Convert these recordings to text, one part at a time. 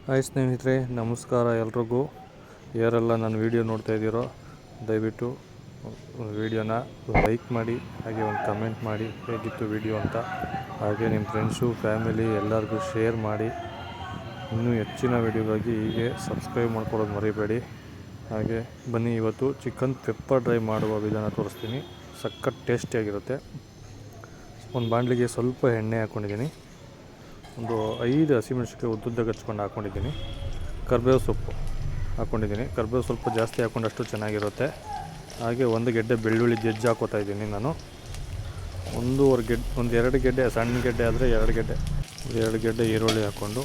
Hi ಸ್ನೇಹಿತರೆ, ನಮಸ್ಕಾರ ಎಲ್ರಿಗೂ. ಯಾರೆಲ್ಲ ನನ್ನ ವಿಡಿಯೋ ನೋಡ್ತಾ ಇದ್ದೀರೋ ದಯವಿಟ್ಟು ವಿಡಿಯೋನ ಲೈಕ್ ಮಾಡಿ, ಹಾಗೆ ಒಂದು ಕಮೆಂಟ್ ಮಾಡಿ ಹೇಗಿತ್ತು ವಿಡಿಯೋ ಅಂತ. ಹಾಗೆ ನಿಮ್ಮ ಫ್ರೆಂಡ್ಸು ಫ್ಯಾಮಿಲಿ ಎಲ್ಲರಿಗೂ ಶೇರ್ ಮಾಡಿ. ಇನ್ನೂ ಹೆಚ್ಚಿನ ವಿಡಿಯೋಗಾಗಿ ಹೀಗೆ ಸಬ್ಸ್ಕ್ರೈಬ್ ಮಾಡ್ಕೊಳ್ಳೋದು ಮರಿಬೇಡಿ. ಹಾಗೆ ಬನ್ನಿ, ಇವತ್ತು ಚಿಕನ್ ಪೆಪ್ಪರ್ ಡ್ರೈ ಮಾಡುವ ವಿಧಾನ ತೋರಿಸ್ತೀನಿ. ಸಖತ್ ಟೇಸ್ಟಿಯಾಗಿರುತ್ತೆ. ಒಂದು ಬಾಣಲಿಗೆ ಸ್ವಲ್ಪ ಎಣ್ಣೆ ಹಾಕ್ಕೊಂಡಿದ್ದೀನಿ. ಒಂದು 5 ಹಸಿಮೆಣಸಿನಕಾಯಿ ಉದ್ದುದ್ದಾಗಿ ಹಚ್ಕೊಂಡು ಹಾಕ್ಕೊಂಡಿದ್ದೀನಿ. ಕರಿಬೇವು ಸೊಪ್ಪು ಹಾಕ್ಕೊಂಡಿದ್ದೀನಿ. ಕರಿಬೇವು ಸ್ವಲ್ಪ ಜಾಸ್ತಿ ಹಾಕ್ಕೊಂಡಷ್ಟು ಚೆನ್ನಾಗಿರುತ್ತೆ. ಹಾಗೆ 1 ಗೆಡ್ಡೆ ಬೆಳ್ಳುಳ್ಳಿ ಜಜ್ಜಿ ಹಾಕೋತಾ ಇದ್ದೀನಿ ನಾನು. 2 ಗೆಡ್ಡೆ ಸಣ್ಣ ಗೆಡ್ಡೆ ಆದರೆ 2 ಗೆಡ್ಡೆ ಈರುಳ್ಳಿ ಹಾಕ್ಕೊಂಡು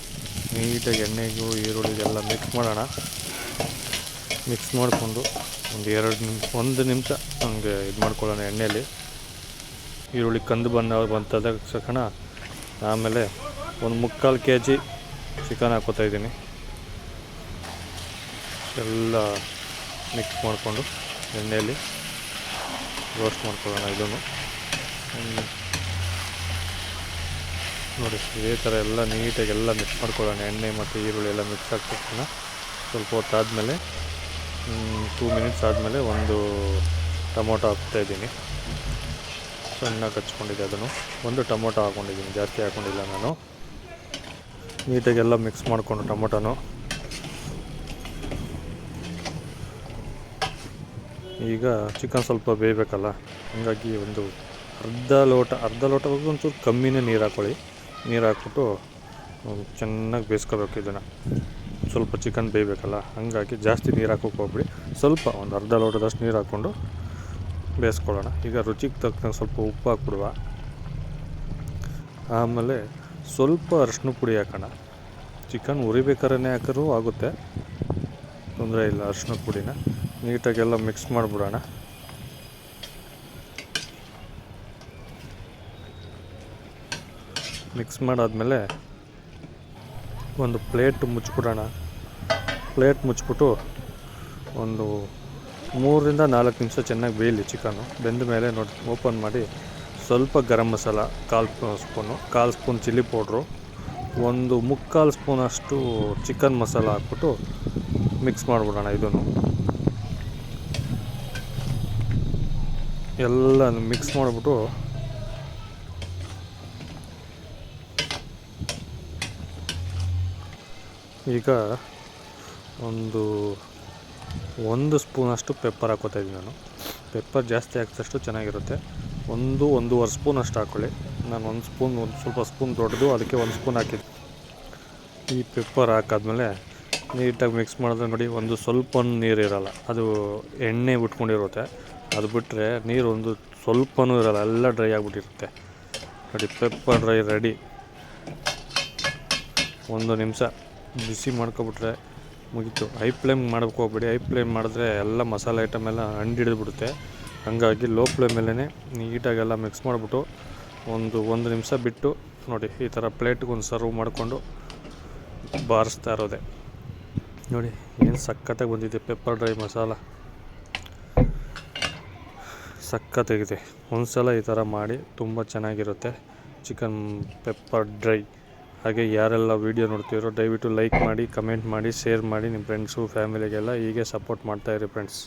ನೀಟಾಗಿ ಎಣ್ಣೆಗೂ ಈರುಳ್ಳಿಗೆಲ್ಲ ಮಿಕ್ಸ್ ಮಾಡೋಣ. ಮಿಕ್ಸ್ ಮಾಡಿಕೊಂಡು ಒಂದು ನಿಮಿಷ ಹಂಗೆ ಇದು ಮಾಡ್ಕೊಳ್ಳೋಣ ಎಣ್ಣೆಯಲ್ಲಿ. ಈರುಳ್ಳಿ ಕಂದು ಬಂತದ ತಕ್ಷಣ ಆಮೇಲೆ 1/4 kg ಚಿಕನ್ ಹಾಕೋತಾ ಇದ್ದೀನಿ. ಎಲ್ಲ ಮಿಕ್ಸ್ ಮಾಡಿಕೊಂಡು ಎಣ್ಣೆಯಲ್ಲಿ ರೋಸ್ಟ್ ಮಾಡ್ಕೊಳ್ಳೋಣ. ಇದನ್ನು ನೋಡಿ, ಇದೇ ಥರ ಎಲ್ಲ ನೀಟಾಗಿ ಎಲ್ಲ ಮಿಕ್ಸ್ ಮಾಡ್ಕೊಳ್ಳೋಣ. ಎಣ್ಣೆ ಮತ್ತು ಈರುಳ್ಳಿ ಎಲ್ಲ ಮಿಕ್ಸ್ ಆಗ್ತಕ್ಕಣ ಸ್ವಲ್ಪ ಹೊತ್ತಾದಮೇಲೆ 2 ಮಿನಿಟ್ಸ್ ಆದಮೇಲೆ ಒಂದು ಟೊಮೊಟೊ ಹಾಕ್ತಾಯಿದ್ದೀನಿ. ಸಣ್ಣಗೆ ಹಚ್ಕೊಂಡಿದ್ದೆ ಅದನ್ನು. 1 ಟೊಮೊಟೊ ಹಾಕ್ಕೊಂಡಿದ್ದೀನಿ, ಜಾಸ್ತಿ ಹಾಕ್ಕೊಂಡಿಲ್ಲ ನಾನು. ನೀಟಾಗೆಲ್ಲ ಮಿಕ್ಸ್ ಮಾಡಿಕೊಂಡು ಟೊಮೊಟೊನು ಈಗ ಚಿಕನ್ ಸ್ವಲ್ಪ ಬೇಯಬೇಕಲ್ಲ, ಹಾಗಾಗಿ ಒಂದು ಅರ್ಧ ಲೋಟಕ್ಕೆ ಒಂಚೂರು ಕಮ್ಮಿನೇ ನೀರು ಹಾಕ್ಕೊಳ್ಳಿ. ನೀರು ಹಾಕ್ಬಿಟ್ಟು ಚೆನ್ನಾಗಿ ಬೇಯಿಸ್ಕೋಬೇಕು ಇದನ್ನು. ಸ್ವಲ್ಪ ಚಿಕನ್ ಬೇಯಬೇಕಲ್ಲ, ಹಾಗಾಗಿ ಜಾಸ್ತಿ ನೀರು ಹಾಕೋಕೆ ಹೋಗ್ಬಿಡಿ. ಸ್ವಲ್ಪ ಒಂದು ಅರ್ಧ ಲೋಟದಷ್ಟು ನೀರು ಹಾಕ್ಕೊಂಡು ಬೇಯಿಸ್ಕೊಳ್ಳೋಣ. ಈಗ ರುಚಿಗೆ ತಕ್ಕಂಗೆ ಸ್ವಲ್ಪ ಉಪ್ಪು ಹಾಕ್ಬಿಡುವ. ಆಮೇಲೆ ಸ್ವಲ್ಪ ಅರಿಶಿನ ಪುಡಿ ಹಾಕೋಣ. ಚಿಕನ್ ಉರಿಬೇಕಾದ್ರೆ ಹಾಕಿದ್ರೂ ಆಗುತ್ತೆ, ತೊಂದರೆ ಇಲ್ಲ. ಅರಿಶಿನ ಪುಡಿನ ನೀಟಾಗೆಲ್ಲ ಮಿಕ್ಸ್ ಮಾಡಿಬಿಡೋಣ. ಮಿಕ್ಸ್ ಮಾಡಾದಮೇಲೆ ಒಂದು ಪ್ಲೇಟ್ ಮುಚ್ಚಿಬಿಡೋಣ. ಪ್ಲೇಟ್ ಮುಚ್ಚಿಬಿಟ್ಟು ಒಂದು 3 ರಿಂದ 4 ನಿಮಿಷ ಚೆನ್ನಾಗಿ ಬೇಯಲಿ ಚಿಕನ್ನು. ಬೆಂದ ಮೇಲೆ ನೋಡಿ ಓಪನ್ ಮಾಡಿ ಸ್ವಲ್ಪ garam masala 1/4 spoon chilli powder, 1/4 ಸ್ಪೂನಷ್ಟು ಚಿಕನ್ ಮಸಾಲ ಹಾಕ್ಬಿಟ್ಟು ಮಿಕ್ಸ್ ಮಾಡಿಬಿಡೋಣ. ಇದನ್ನು ಎಲ್ಲ ಮಿಕ್ಸ್ ಮಾಡಿಬಿಟ್ಟು ಈಗ ಒಂದು ಸ್ಪೂನಷ್ಟು ಪೆಪ್ಪರ್ ಹಾಕೋತಾ ಇದ್ದೀನಿ ನಾನು. ಪೆಪ್ಪರ್ ಜಾಸ್ತಿ ಹಾಕಿದಷ್ಟು ಚೆನ್ನಾಗಿರುತ್ತೆ. 1-1.5 ಸ್ಪೂನ್ ಅಷ್ಟು ಹಾಕ್ಕೊಳ್ಳಿ. ನಾನು ಸ್ವಲ್ಪ ಸ್ಪೂನ್ ದೊಡ್ಡದು, ಅದಕ್ಕೆ 1 ಸ್ಪೂನ್ ಹಾಕಿದ್ದೆ. ಈ ಪೆಪ್ಪರ್ ಹಾಕಾದ್ಮೇಲೆ ನೀಟಾಗಿ ಮಿಕ್ಸ್ ಮಾಡಿದ್ರೆ ನೋಡಿ, ಒಂದು ಸ್ವಲ್ಪ ನೀರಿರಲ್ಲ, ಅದು ಎಣ್ಣೆ ಬಿಟ್ಕೊಂಡಿರುತ್ತೆ. ಅದು ಬಿಟ್ಟರೆ ನೀರು ಒಂದು ಸ್ವಲ್ಪನೂ ಇರಲ್ಲ, ಎಲ್ಲ ಡ್ರೈ ಆಗಿಬಿಟ್ಟಿರುತ್ತೆ. ನೋಡಿ, ಪೆಪ್ಪರ್ ಡ್ರೈ ರೆಡಿ. 1 ನಿಮಿಷ ಬಿಸಿ ಮಾಡ್ಕೊಬಿಟ್ರೆ ಮುಗೀತು. ಹೈ ಫ್ಲೇಮ್ ಮಾಡೋಕ್ಕೆ ಹೋಗ್ಬೇಡಿ. ಹೈ ಫ್ಲೇಮ್ ಮಾಡಿದ್ರೆ ಎಲ್ಲ ಮಸಾಲೆ ಐಟಮ್ ಎಲ್ಲ ಹಿಡಿದ್ಬಿಡುತ್ತೆ. ಹಾಗಾಗಿ ಲೋ ಫ್ಲೇಮಲ್ಲೇ ನೀಟಾಗೆಲ್ಲ ಮಿಕ್ಸ್ ಮಾಡಿಬಿಟ್ಟು ಒಂದು ನಿಮಿಷ ಬಿಟ್ಟು ನೋಡಿ, ಈ ಥರ ಪ್ಲೇಟ್ಗೆ ಒಂದು ಸರ್ವ್ ಮಾಡಿಕೊಂಡು ಬಾರಿಸ್ತಾ ಇರೋದೆ. ನೋಡಿ ಏನು ಸಖತ್ತಾಗಿ ಬಂದಿದೆ. ಪೆಪ್ಪರ್ ಡ್ರೈ ಮಸಾಲ ಸಖತ್ತಾಗಿದೆ. ಒಂದು ಸಲ ಈ ಥರ ಮಾಡಿ, ತುಂಬ ಚೆನ್ನಾಗಿರುತ್ತೆ ಚಿಕನ್ ಪೆಪ್ಪರ್ ಡ್ರೈ. ಹಾಗೆ ಯಾರೆಲ್ಲ ವೀಡಿಯೋ ನೋಡ್ತೀರೋ ದಯವಿಟ್ಟು ಲೈಕ್ ಮಾಡಿ, ಕಮೆಂಟ್ ಮಾಡಿ, ಶೇರ್ ಮಾಡಿ. ನಿಮ್ಮ ಫ್ರೆಂಡ್ಸು ಫ್ಯಾಮಿಲಿಗೆಲ್ಲ ಹೀಗೆ ಸಪೋರ್ಟ್ ಮಾಡ್ತಾಯಿರಿ ಫ್ರೆಂಡ್ಸ್.